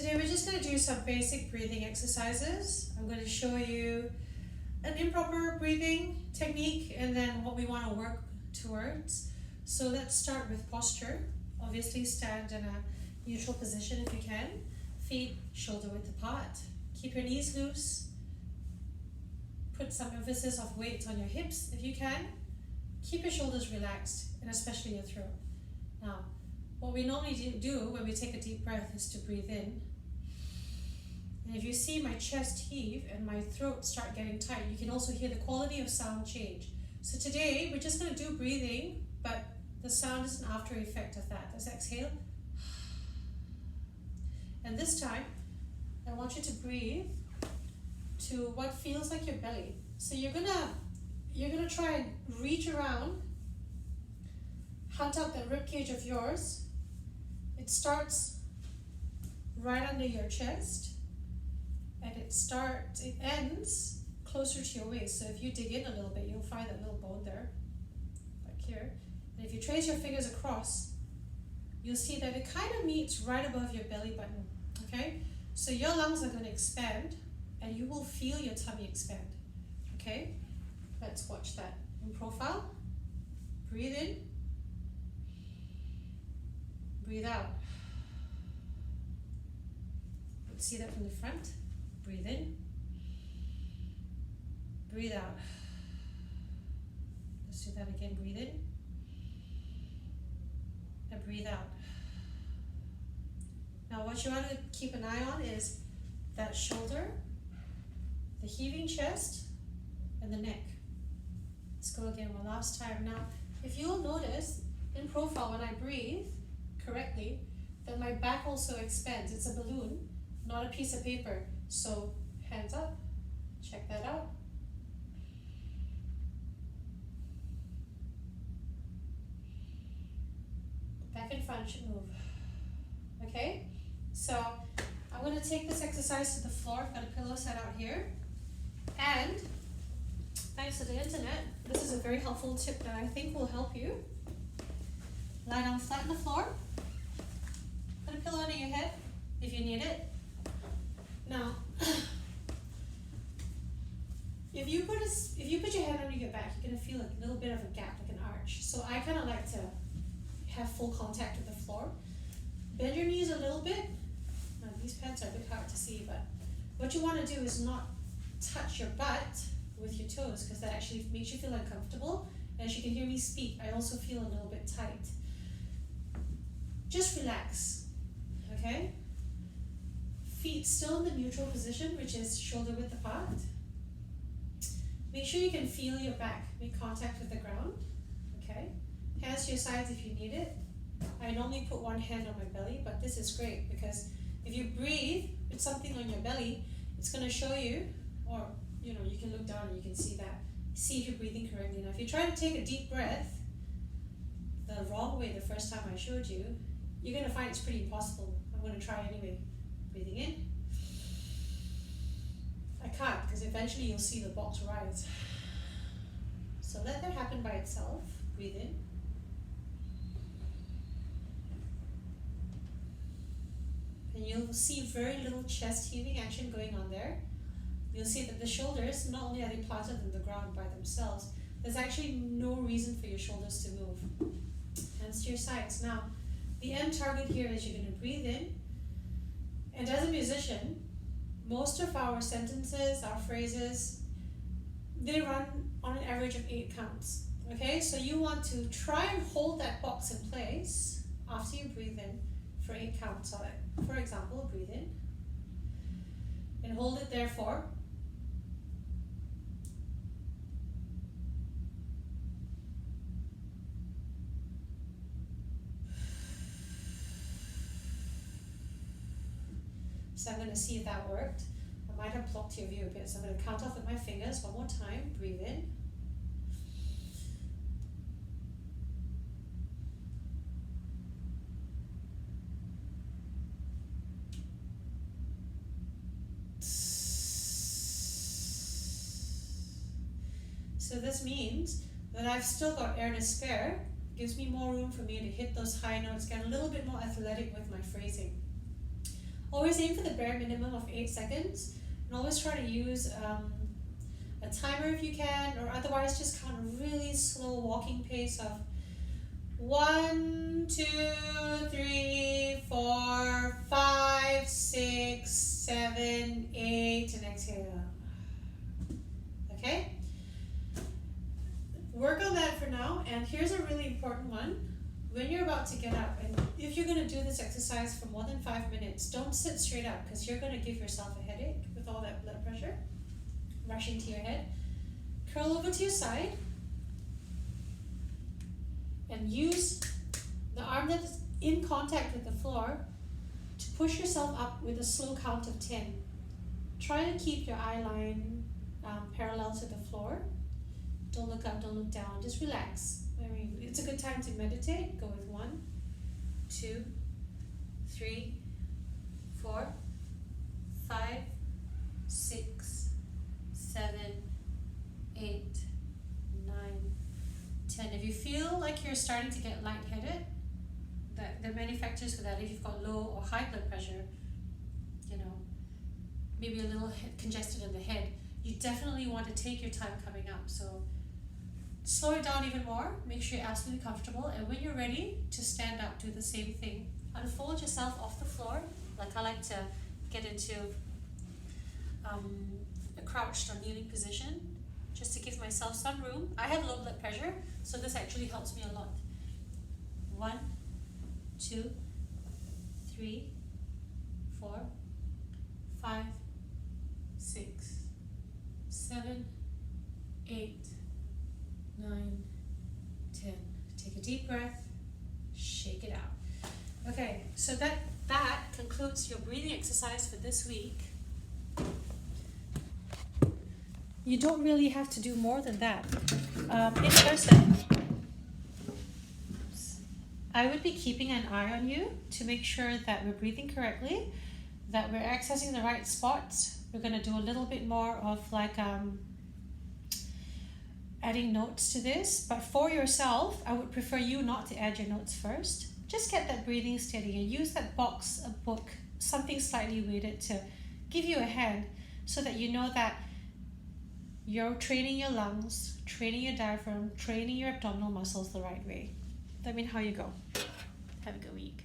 Today we're just going to do some basic breathing exercises. I'm going to show you an improper breathing technique and then what we want to work towards. So let's start with posture. Obviously stand in a neutral position if you can. Feet shoulder width apart. Keep your knees loose. Put some emphasis of weight on your hips if you can. Keep your shoulders relaxed and especially your throat. Now, what we normally do when we take a deep breath is to breathe in. And if you see my chest heave and my throat start getting tight, you can also hear the quality of sound change. So today, we're just going to do breathing, but the sound is an after effect of that. Let's exhale. And this time, I want you to breathe to what feels like your belly. So you're gonna try and reach around, hunt out that rib cage of yours. It starts right under your chest, and it ends closer to your waist. So if you dig in a little bit, you'll find that little bone there, like here. And if you trace your fingers across, you'll see that it kind of meets right above your belly button, okay? So your lungs are going to expand, and you will feel your tummy expand, okay? Let's watch that in profile. Breathe in. Breathe out. Let's see that from the front. Breathe in. Breathe out. Let's do that again. Breathe in. And breathe out. Now what you want to keep an eye on is that shoulder, the heaving chest, and the neck. Let's go again one last time. Now, if you'll notice in profile when I breathe correctly, that my back also expands. It's a balloon, not a piece of paper. So hands up, check that out. Back and front should move. Okay, so I'm going to take this exercise to the floor. I've got a pillow set out here. And thanks to the internet, this is a very helpful tip that I think will help you. Lie down flat on the floor. Put a pillow under your head if you need it. Now, if you put your hand under your back, you're going to feel a little bit of a gap, like an arch. So I kind of like to have full contact with the floor. Bend your knees a little bit. Now, these pants are a bit hard to see, but what you want to do is not touch your butt with your toes, because that actually makes you feel uncomfortable. As you can hear me speak, I also feel a little bit tight. Just relax, okay? Feet still in the neutral position, which is shoulder width apart. Make sure you can feel your back, make contact with the ground, okay? Hands to your sides if you need it. I normally put one hand on my belly, but this is great because if you breathe with something on your belly, it's going to show you, or you can look down and you can see that. See if you're breathing correctly. Now, if you try to take a deep breath the wrong way the first time I showed you, you're going to find it's pretty impossible. I'm going to try anyway. Breathing in. I can't because eventually you'll see the box rise. So let that happen by itself. Breathe in. And you'll see very little chest heaving action going on there. You'll see that the shoulders, not only are they planted on the ground by themselves, there's actually no reason for your shoulders to move. Hands to your sides. Now, the end target here is you're going to breathe in. And as a musician, most of our sentences, our phrases, they run on an average of 8 counts. Okay, so you want to try and hold that box in place after you breathe in for 8 counts on it. For example, breathe in and hold it there for . So I'm going to see if that worked. I might have blocked your view a bit, so I'm going to count off with my fingers one more time. Breathe in. So this means that I've still got air to spare. Gives me more room for me to hit those high notes, get a little bit more athletic with my phrasing. Always aim for the bare minimum of 8 seconds, and always try to use a timer if you can, or otherwise just kind of really slow walking pace of 1, 2, 3, 4, 5, 6, 7, 8, and exhale. Okay? Work on that for now, and here's a really important one. When you're about to get up, and if you're going to do this exercise for more than 5 minutes, don't sit straight up because you're going to give yourself a headache with all that blood pressure rushing to your head. Curl over to your side and use the arm that is in contact with the floor to push yourself up with a slow count of 10. Try to keep your eye line parallel to the floor. Don't look up, don't look down, just relax. I mean, it's a good time to meditate. Go with 1, 2, 3, 4, 5, 6, 7, 8, 9, 10. If you feel like you're starting to get lightheaded, there are many factors for that. If you've got low or high blood pressure, you know, maybe a little congested in the head, you definitely want to take your time coming up. So slow it down even more, make sure you're absolutely comfortable, and when you're ready to stand up, do the same thing. Unfold yourself off the floor, like I like to get into a crouched or kneeling position, just to give myself some room. I have low blood pressure, so this actually helps me a lot. 1, 2, 3, 4, 5, 6, 7, 8, 9, 10. Take a deep breath, shake it out. Okay, so that concludes your breathing exercise for this week. You don't really have to do more than that. In person, I would be keeping an eye on you to make sure that we're breathing correctly, that we're accessing the right spots. We're going to do a little bit more of like adding notes to this, but for yourself, I would prefer you not to add your notes first. Just get that breathing steady and use that box, a book, something slightly weighted to give you a hand so that you know that you're training your lungs, training your diaphragm, training your abdominal muscles the right way. Let me know how you go. Have a good week.